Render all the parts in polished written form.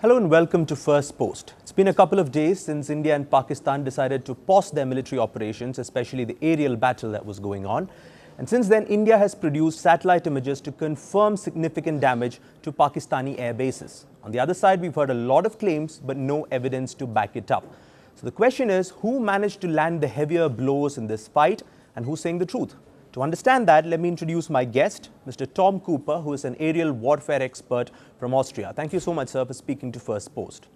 Hello and welcome to Firstpost. It's been a couple of days since India and Pakistan decided to pause their military operations, especially the aerial battle that was going on. And since then, India has produced satellite images to confirm significant damage to Pakistani air bases. On the other side, we've heard a lot of claims, but no evidence to back it up. So the question is, who managed to land the heavier blows in this fight and who's saying the truth? To understand that, let me introduce my guest, Mr. Tom Cooper, who is an aerial warfare expert from Austria. Thank you so much, sir, for speaking to Firstpost.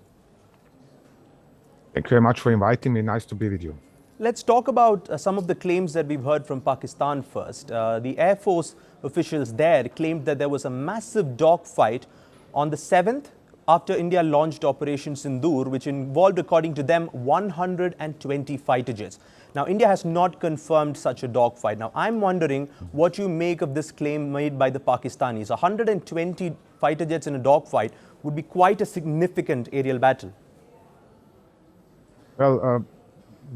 Thank you very much for inviting me. Nice to be with you. Let's talk about some of the claims that we've heard from Pakistan first. The Air Force officials there claimed that there was a massive dogfight on the 7th after India launched Operation Sindoor, which involved, according to them, 120 fighter jets. Now, India has not confirmed such a dogfight. Now, I'm wondering what you make of this claim made by the Pakistanis. 120 fighter jets in a dogfight would be quite a significant aerial battle. Well,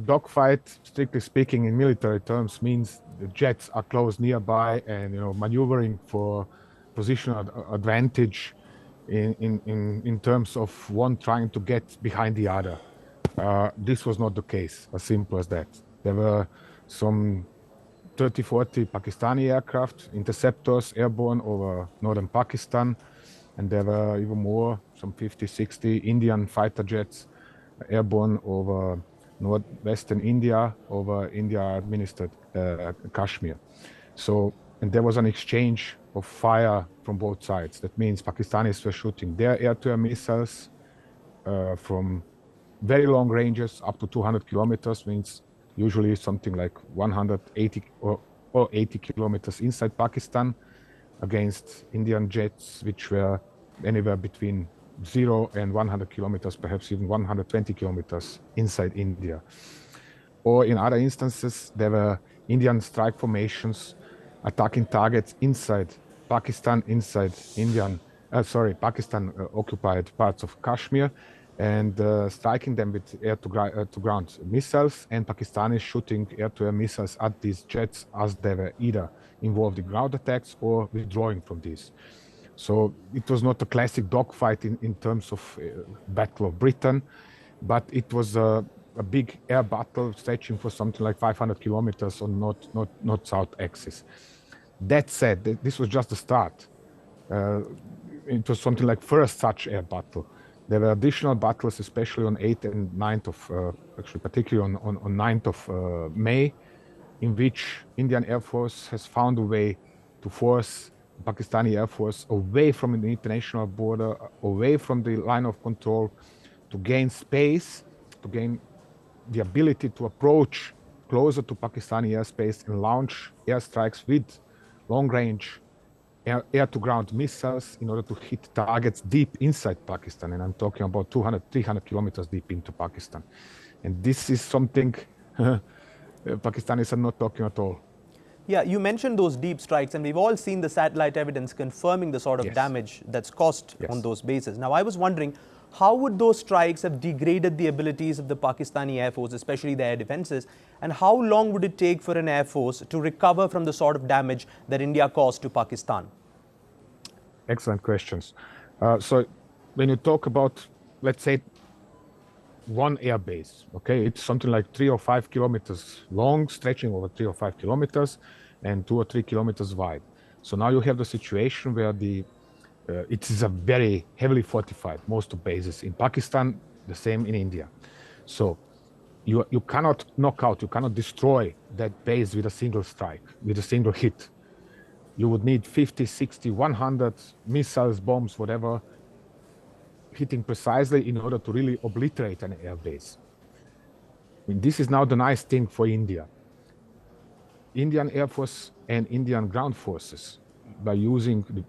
dogfight, strictly speaking, in military terms, means the jets are close nearby and maneuvering for positional advantage in terms of one trying to get behind the other. This was not the case, as simple as that. There were some 30, 40 Pakistani aircraft, interceptors, airborne over northern Pakistan, and there were even more, some 50, 60 Indian fighter jets airborne over northwestern India, over India-administered Kashmir. So, and there was an exchange of fire from both sides. That means Pakistanis were shooting their air-to-air missiles from very long ranges, up to 200 kilometers, means usually something like 180 or 80 kilometers inside Pakistan, against Indian jets, which were anywhere between 0 and 100 kilometers, perhaps even 120 kilometers inside India. Or in other instances, there were Indian strike formations attacking targets inside Pakistan, inside Pakistan occupied parts of Kashmir, and striking them with air-to-ground missiles, and Pakistanis shooting air-to-air missiles at these jets as they were either involved in ground attacks or withdrawing from these. So it was not a classic dogfight in terms of Battle of Britain, but it was a big air battle stretching for something like 500 kilometers on north-south axis. That said, this was just the start. It was something like first such air battle. There were additional battles, especially on 8th and 9th of, actually particularly on 9th of May, in which Indian Air Force has found a way to force Pakistani Air Force away from the international border, away from the line of control, to gain space, to gain the ability to approach closer to Pakistani airspace and launch airstrikes with long-range air-to-ground missiles in order to hit targets deep inside Pakistan. And I'm talking about 200, 300 kilometers deep into Pakistan. And this is something Pakistanis are not talking at all. Yeah, you mentioned those deep strikes, and we've all seen the satellite evidence confirming the sort of damage that's caused on those bases. Now, I was wondering, how would those strikes have degraded the abilities of the Pakistani Air Force, especially the air defenses, and how long would it take for an Air Force to recover from the sort of damage that India caused to Pakistan? Excellent questions. So when you talk about, let's say, one air base, okay, it's something like 3 or 5 kilometers long, stretching over 3 or 5 kilometers and 2 or 3 kilometers wide. So now you have the situation where it is a very heavily fortified, most of bases in Pakistan, the same in India. So you cannot knock out, you cannot destroy that base with a single strike, with a single hit. You would need 50, 60, 100 missiles, bombs, whatever, hitting precisely in order to really obliterate an air base. I mean, this is now the nice thing for India. Indian Air Force and Indian ground forces, by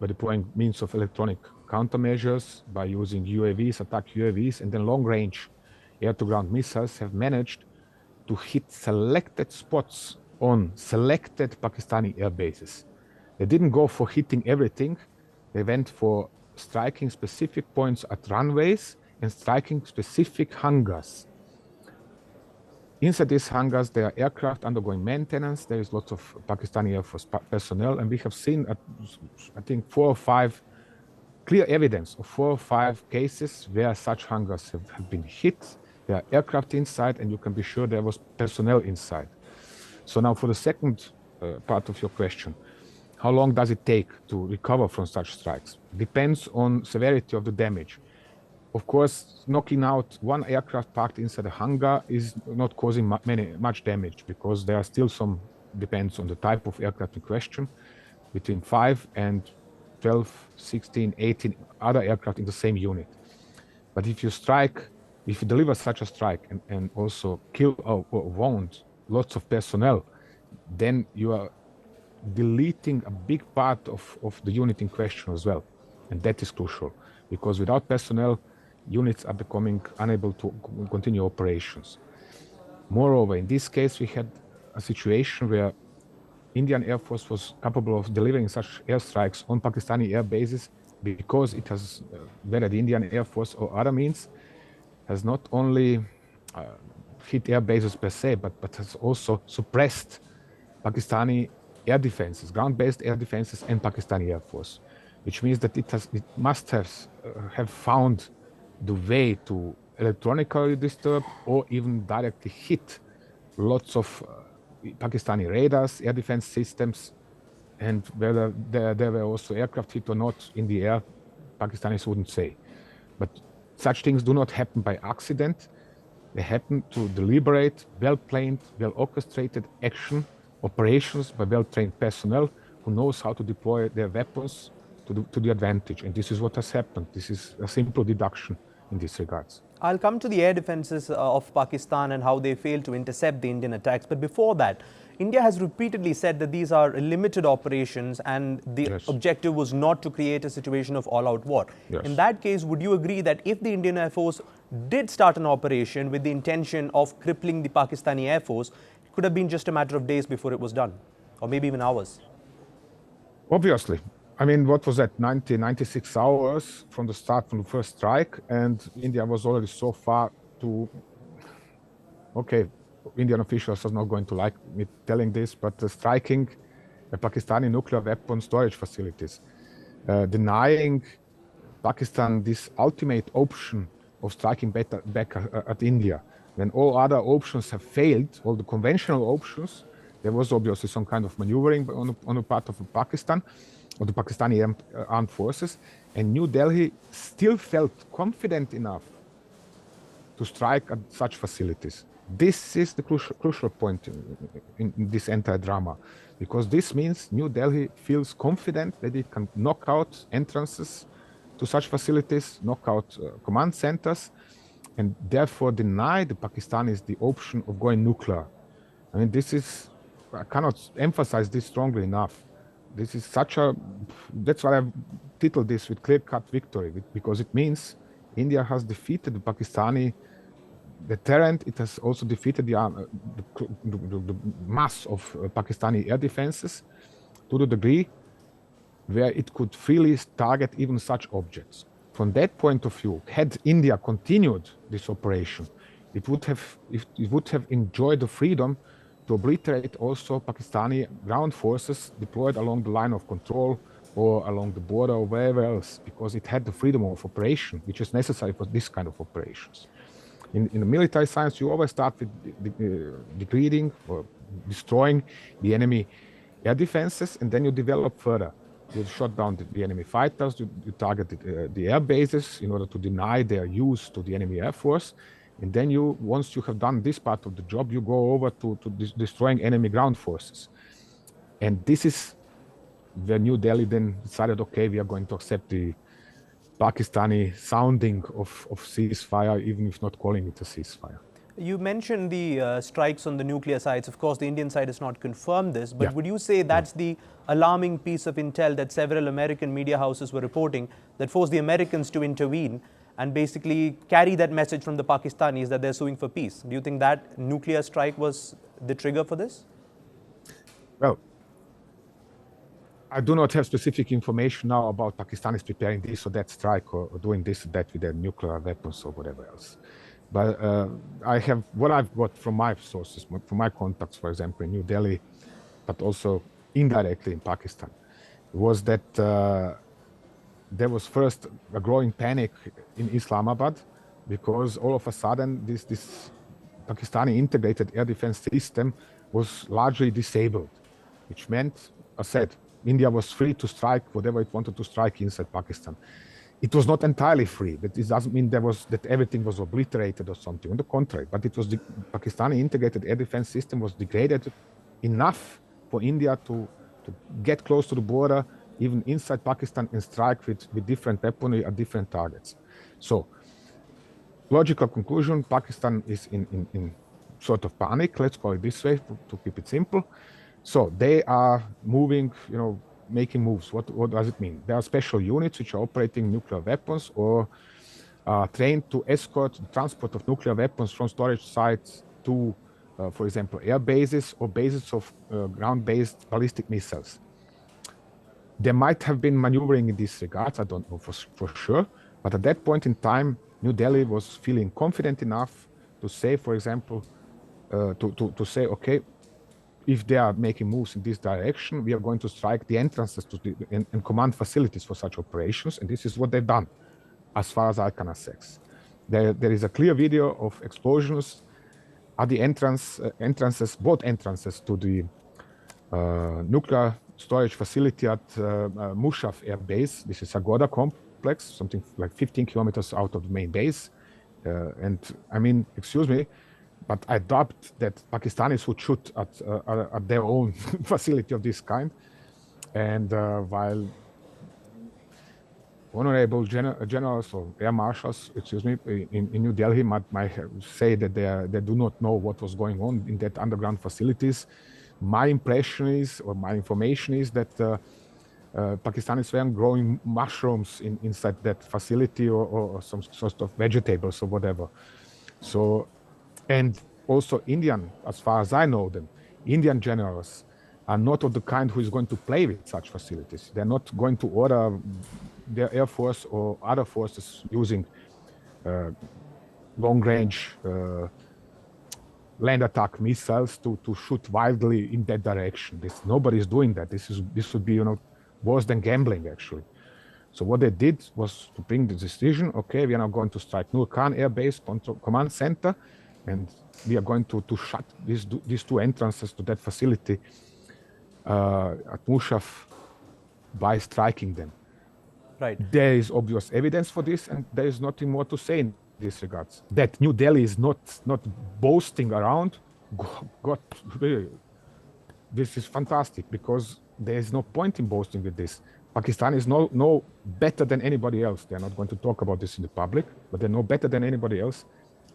deploying means of electronic countermeasures, by using UAVs, attack UAVs, and then long-range air-to-ground missiles, have managed to hit selected spots on selected Pakistani air bases. They didn't go for hitting everything. They went for striking specific points at runways and striking specific hangars. Inside these hangars, there are aircraft undergoing maintenance. There is lots of Pakistani Air Force personnel, and we have seen, I think, 4 or 5 clear evidence of 4 or 5 cases where such hangars have been hit. There are aircraft inside, and you can be sure there was personnel inside. So now for the second part of your question, how long does it take to recover from such strikes? Depends on severity of the damage. Of course, knocking out one aircraft parked inside a hangar is not causing much damage, because there are still some, depends on the type of aircraft in question, between 5 and 12, 16, 18 other aircraft in the same unit. But if you deliver such a strike and also kill or wound lots of personnel, then you are deleting a big part of the unit in question as well. And that is crucial, because without personnel, units are becoming unable to continue operations. Moreover, in this case, we had a situation where Indian Air Force was capable of delivering such airstrikes on Pakistani air bases because it has, whether the Indian Air Force or other means, has not only hit air bases per se, but has also suppressed Pakistani air defenses, ground-based air defenses, and Pakistani Air Force, which means that it must have found the way to electronically disturb or even directly hit lots of Pakistani radars, air defense systems, and whether there were also aircraft hit or not in the air, Pakistanis wouldn't say. But such things do not happen by accident. They happen to deliberate, well-planned, well-orchestrated action, operations by well-trained personnel who knows how to deploy their weapons to the advantage. And this is what has happened. This is a simple deduction in these regards. I'll come to the air defenses of Pakistan and how they failed to intercept the Indian attacks. But before that, India has repeatedly said that these are limited operations and the objective was not to create a situation of all-out war. Yes. In that case, would you agree that if the Indian Air Force did start an operation with the intention of crippling the Pakistani Air Force, it could have been just a matter of days before it was done, or maybe even hours? Obviously. I mean, what was that, 96 hours from the start, from the first strike, and India was already so far to, okay, Indian officials are not going to like me telling this, but striking Pakistani nuclear weapon storage facilities, denying Pakistan this ultimate option of striking back at India. When all other options have failed, all the conventional options, there was obviously some kind of maneuvering on the part of Pakistan, or the Pakistani armed forces, and New Delhi still felt confident enough to strike at such facilities. This is the crucial point in this entire drama, because this means New Delhi feels confident that it can knock out entrances to such facilities, knock out command centers, and therefore deny the Pakistanis the option of going nuclear. I mean, I cannot emphasize this strongly enough. This is that's why I've titled this with clear-cut victory, because it means India has defeated the Pakistani deterrent. It has also defeated the mass of Pakistani air defenses to the degree where it could freely target even such objects. From that point of view, had India continued this operation, it would have enjoyed the freedom to obliterate also Pakistani ground forces deployed along the line of control or along the border or wherever else, because it had the freedom of operation, which is necessary for this kind of operations. In the military science, you always start with degrading or destroying the enemy air defenses, and then you develop further. You shut down the enemy fighters, you target the air bases in order to deny their use to the enemy air force. And then once you have done this part of the job, you go over to destroying enemy ground forces. And this is where New Delhi then decided, okay, we are going to accept the Pakistani sounding of ceasefire, even if not calling it a ceasefire. You mentioned the strikes on the nuclear sites. Of course, the Indian side has not confirmed this, but would you say that's the alarming piece of intel that several American media houses were reporting that forced the Americans to intervene and basically carry that message from the Pakistanis that they're suing for peace? Do you think that nuclear strike was the trigger for this? Well, I do not have specific information now about Pakistanis preparing this or that strike or doing this or that with their nuclear weapons or whatever else. But I have what I've got from my sources, from my contacts, for example, in New Delhi, but also indirectly in Pakistan, was that there was first a growing panic in Islamabad because all of a sudden this Pakistani integrated air defense system was largely disabled, which meant, I said, India was free to strike whatever it wanted to strike inside Pakistan. It was not entirely free, but it doesn't mean that everything was obliterated or something. On the contrary, but it was the Pakistani integrated air defense system was degraded enough for India to get close to the border, even inside Pakistan, and strike with different weaponry at different targets. So, logical conclusion, Pakistan is in sort of panic, let's call it this way, to keep it simple. So they are moving, making moves. What does it mean? There are special units which are operating nuclear weapons or trained to escort the transport of nuclear weapons from storage sites to, for example, air bases or bases of ground-based ballistic missiles. There might have been maneuvering in this regard, I don't know for sure, but at that point in time, New Delhi was feeling confident enough to say, for example, to say, okay, if they are making moves in this direction, we are going to strike the entrances to and command facilities for such operations. And this is what they've done, as far as I can assess. There is a clear video of explosions at the entrances, both entrances to the nuclear storage facility at Mushaf Air Base. This is a Goda complex, something like 15 kilometers out of the main base. And I mean, excuse me, but I doubt that Pakistanis would shoot at their own facility of this kind. And while honorable generals or air marshals, excuse me, in New Delhi might say that they do not know what was going on in that underground facilities, my impression is, or my information is that Pakistanis weren't growing mushrooms inside that facility or some sort of vegetables or whatever. So, and also Indian, as far as I know them, Indian generals are not of the kind who is going to play with such facilities. They're not going to order their air force or other forces using long-range land attack missiles to shoot wildly in that direction. Nobody is doing that. This would be worse than gambling actually. So what they did was to bring the decision. Okay, we are now going to strike Nur Khan Air Base Command Center, and we are going to shut these two entrances to that facility at Mushaf by striking them. Right. There is obvious evidence for this, and there is nothing more to say in this regards. That New Delhi is not boasting around. God, really, this is fantastic because there is no point in boasting with this. Pakistan is no better than anybody else. They're not going to talk about this in the public, but they know better than anybody else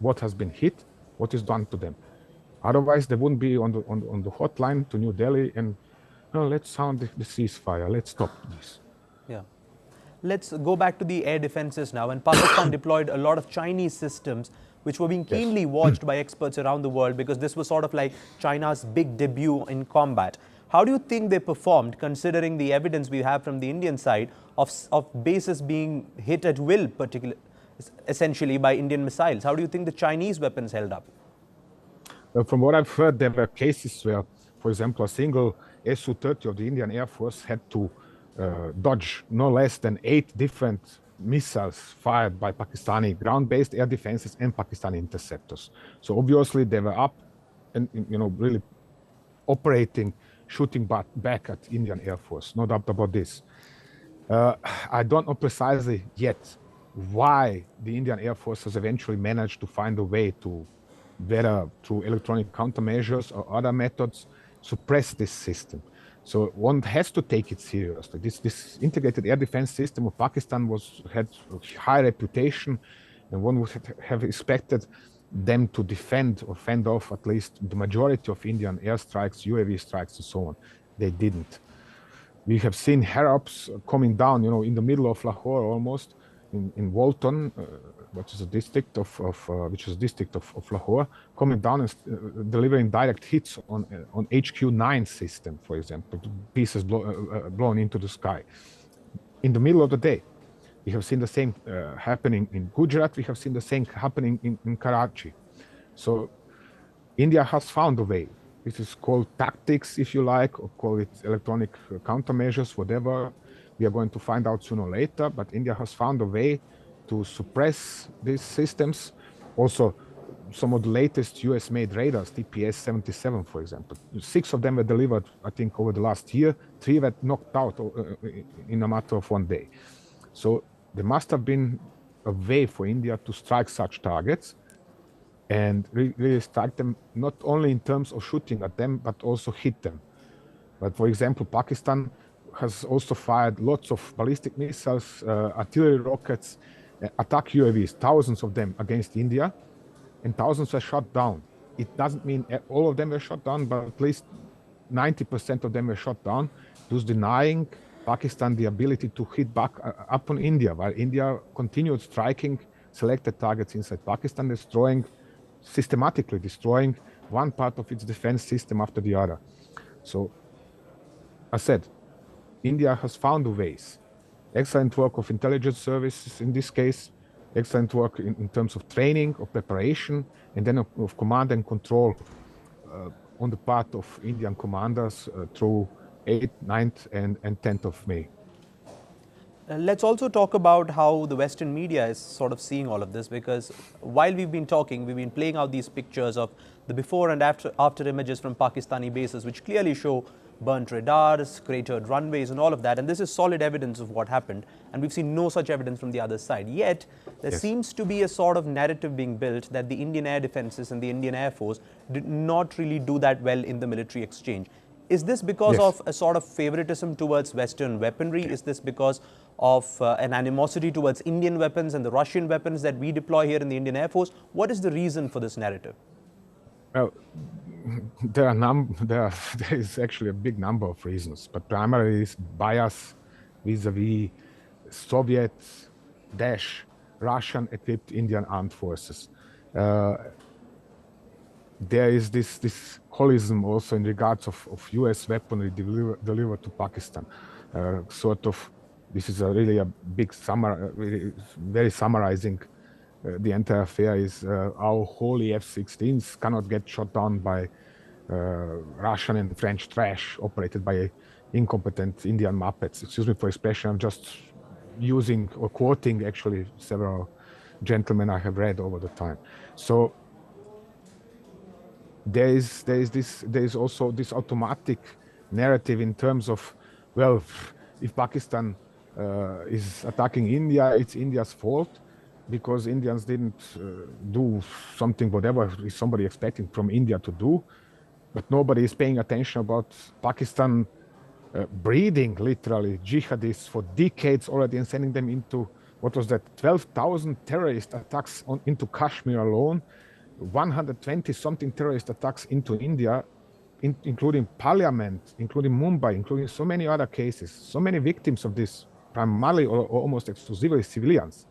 what has been hit, what is done to them. Otherwise, they wouldn't be on the hotline to New Delhi and let's sound the ceasefire. Let's stop this. Yeah. Let's go back to the air defenses now. And Pakistan deployed a lot of Chinese systems which were being keenly watched by experts around the world because this was sort of like China's big debut in combat. How do you think they performed, considering the evidence we have from the Indian side of bases being hit at will, essentially by Indian missiles? How do you think the Chinese weapons held up? From what I've heard, there were cases where, for example, a single Su-30 of the Indian Air Force had to dodge no less than 8 different missiles fired by Pakistani ground-based air defenses and Pakistani interceptors. So obviously they were up and really operating, shooting back at Indian Air Force. No doubt about this. I don't know precisely yet why the Indian Air Force has eventually managed to find a way to, whether through electronic countermeasures or other methods, suppress this system. So one has to take it seriously. This integrated air defense system of Pakistan had a high reputation, and one would have expected them to defend or fend off at least the majority of Indian airstrikes, UAV strikes, and so on. They didn't. We have seen Harrops coming down, in the middle of Lahore almost, in Walton, which is a district of Lahore, coming down and delivering direct hits on HQ-9 system, for example, pieces blown into the sky. In the middle of the day, we have seen the same happening in Gujarat. We have seen the same happening in Karachi. So India has found a way. This is called tactics, if you like, or call it electronic countermeasures, whatever. We are going to find out sooner or later, but India has found a way to suppress these systems. Also, some of the latest US-made radars, TPS-77, for example. 6 of them were delivered, I think, over the last year. 3 were knocked out in a matter of 1 day. So there must have been a way for India to strike such targets and really strike them not only in terms of shooting at them, but also hit them. But for example, Pakistan has also fired lots of ballistic missiles, artillery rockets, attack UAVs, thousands of them against India, and thousands were shot down. It doesn't mean all of them were shot down, but at least 90% of them were shot down, thus denying Pakistan the ability to hit back upon India, while India continued striking selected targets inside Pakistan, systematically destroying one part of its defense system after the other. So, I said, India has found ways. Excellent work of intelligence services in this case, excellent work in terms of training, of preparation, and then of command and control on the part of Indian commanders through 8th, 9th, and 10th of May. Let's also talk about how the Western media is sort of seeing all of this, because while we've been talking, we've been playing out these pictures of the before and after images from Pakistani bases, which clearly show burnt radars, cratered runways and all of that. And this is solid evidence of what happened. And we've seen no such evidence from the other side. Yet, there seems to be a sort of narrative being built that the Indian air defenses and the Indian Air Force did not really do that well in the military exchange. Is this because of a sort of favoritism towards Western weaponry? Is this because of an animosity towards Indian weapons and the Russian weapons that we deploy here in the Indian Air Force? What is the reason for this narrative? Well, there is actually a big number of reasons, but primarily is bias vis-a-vis Soviet - Russian equipped Indian armed forces. There is this holism also in regards of US weaponry delivered to Pakistan. This is really a big very summarizing the entire affair is our holy F-16s cannot get shot down by Russian and French trash operated by incompetent Indian Muppets. Excuse me for expression, I'm just using or quoting actually several gentlemen I have read over the time. So there is also this automatic narrative in terms of, well, if Pakistan is attacking India, it's India's fault because Indians didn't do something, whatever is somebody expecting from India to do. But nobody is paying attention about Pakistan breeding literally jihadists for decades already and sending them into, what was that, 12,000 terrorist attacks into Kashmir alone, 120 something terrorist attacks into India, including Parliament, including Mumbai, including so many other cases, so many victims of this, primarily or almost exclusively civilians.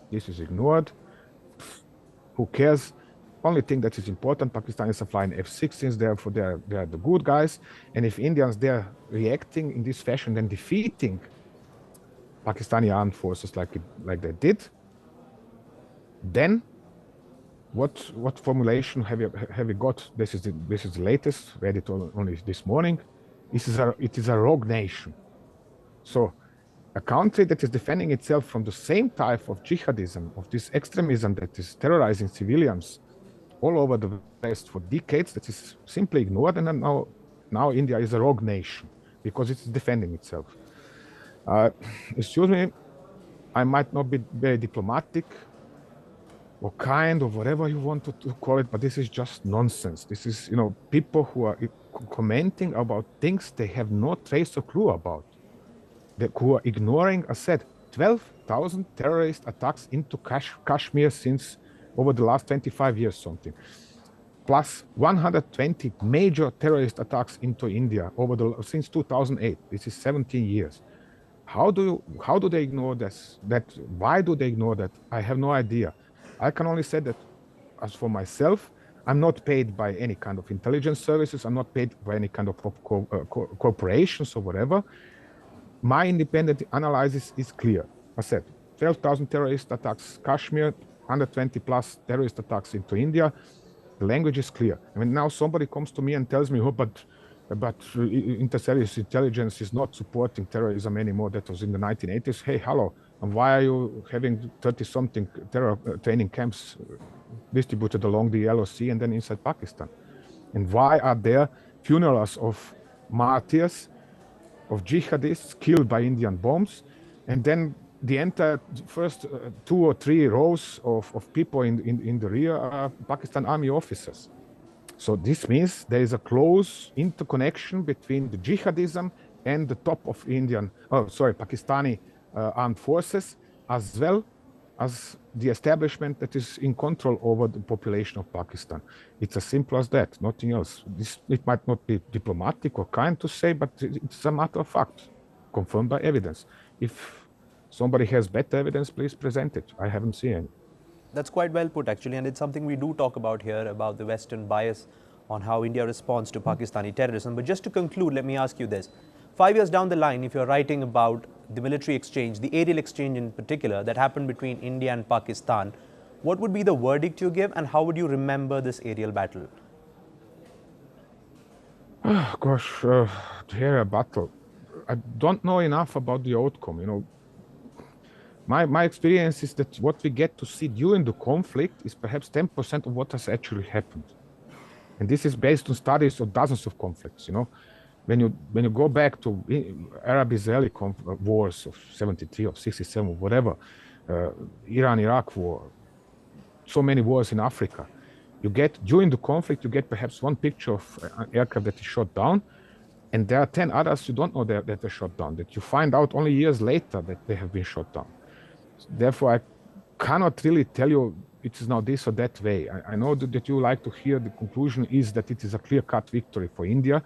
This is ignored. Who cares? Only thing that is important, Pakistanis are flying F-16s, therefore they are the good guys. And if Indians, they're reacting in this fashion, then defeating Pakistani armed forces like they did, then what formulation have you got? This is the latest, read it only this morning. It is a rogue nation. So a country that is defending itself from the same type of jihadism, of this extremism that is terrorizing civilians all over the West for decades, that is simply ignored, and then now India is a rogue nation because it's defending itself. Excuse me, I might not be very diplomatic or kind or whatever you want to call it, but this is just nonsense. This is, people who are commenting about things they have no trace or clue about. Who are ignoring, I said, 12,000 terrorist attacks into Kashmir since over the last 25 years something, plus 120 major terrorist attacks into India since 2008. This is 17 years. How do they ignore this? Why do they ignore that? I have no idea. I can only say that, as for myself, I'm not paid by any kind of intelligence services. I'm not paid by any kind of corporations or whatever. My independent analysis is clear. I said 12,000 terrorist attacks Kashmir, 120 plus terrorist attacks into India. The language is clear. I mean, now somebody comes to me and tells me, oh, but but intercellular intelligence is not supporting terrorism anymore. That was in the 1980s. Hey, hello, and why are you having 30-something terror training camps distributed along the Yellow Sea and then inside Pakistan? And why are there funerals of martyrs, of jihadists killed by Indian bombs, and then the entire first 2 or 3 rows of people in the rear are Pakistan army officers? So this means there is a close interconnection between the jihadism and the top of Pakistani armed forces, as well as the establishment that is in control over the population of Pakistan. It's as simple as that, nothing else. It might not be diplomatic or kind to say, but it's a matter of fact, confirmed by evidence. If somebody has better evidence, please present it. I haven't seen any. That's quite well put, actually, and it's something we do talk about here, about the Western bias on how India responds to Pakistani terrorism. But just to conclude, let me ask you this. 5 years down the line, if you're writing about the military exchange, the aerial exchange in particular, that happened between India and Pakistan, what would be the verdict you give, and how would you remember this aerial battle? Oh, gosh, the aerial battle. I don't know enough about the outcome, you know. My experience is that what we get to see during the conflict is perhaps 10% of what has actually happened. And this is based on studies of dozens of conflicts, you know. When you go back to Arab-Israeli wars of 73 or 67 or whatever, Iran-Iraq war, so many wars in Africa, during the conflict, you get perhaps one picture of an aircraft that is shot down, and there are 10 others you don't know that they're shot down, that you find out only years later that they have been shot down. Therefore, I cannot really tell you it is now this or that way. I know that you like to hear the conclusion is that it is a clear-cut victory for India,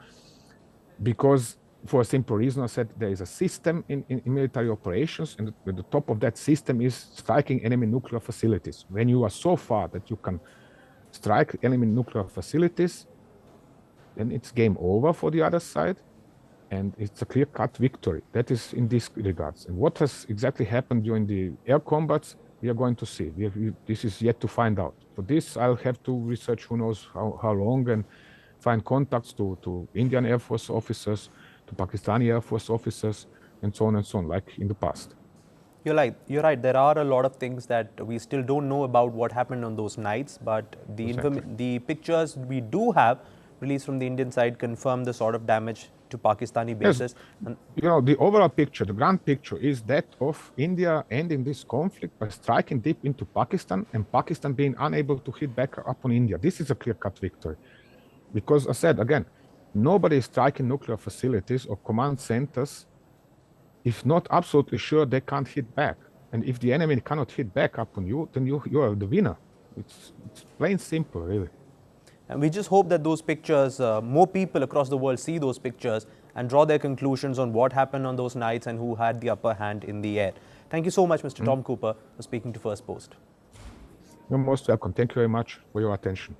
because for a simple reason, I said there is a system in military operations, and at the top of that system is striking enemy nuclear facilities. When you are so far that you can strike enemy nuclear facilities, then it's game over for the other side, and it's a clear-cut victory. That is in this regards. And what has exactly happened during the air combats, we are going to see. This is yet to find out. For this, I'll have to research who knows how long, and find contacts to Indian Air Force officers, to Pakistani Air Force officers, and so on, like in the past. You're right. There are a lot of things that we still don't know about what happened on those nights, but the pictures we do have released from the Indian side confirm the sort of damage to Pakistani bases. Yes. You know, the overall picture, the grand picture, is that of India ending this conflict by striking deep into Pakistan, and Pakistan being unable to hit back upon India. This is a clear-cut victory. Because I said, again, nobody is striking nuclear facilities or command centers if not absolutely sure they can't hit back. And if the enemy cannot hit back upon you, then you are the winner. It's plain simple, really. And we just hope that those pictures, more people across the world see those pictures and draw their conclusions on what happened on those nights and who had the upper hand in the air. Thank you so much, Mr. Tom Cooper, for speaking to Firstpost. You're most welcome. Thank you very much for your attention.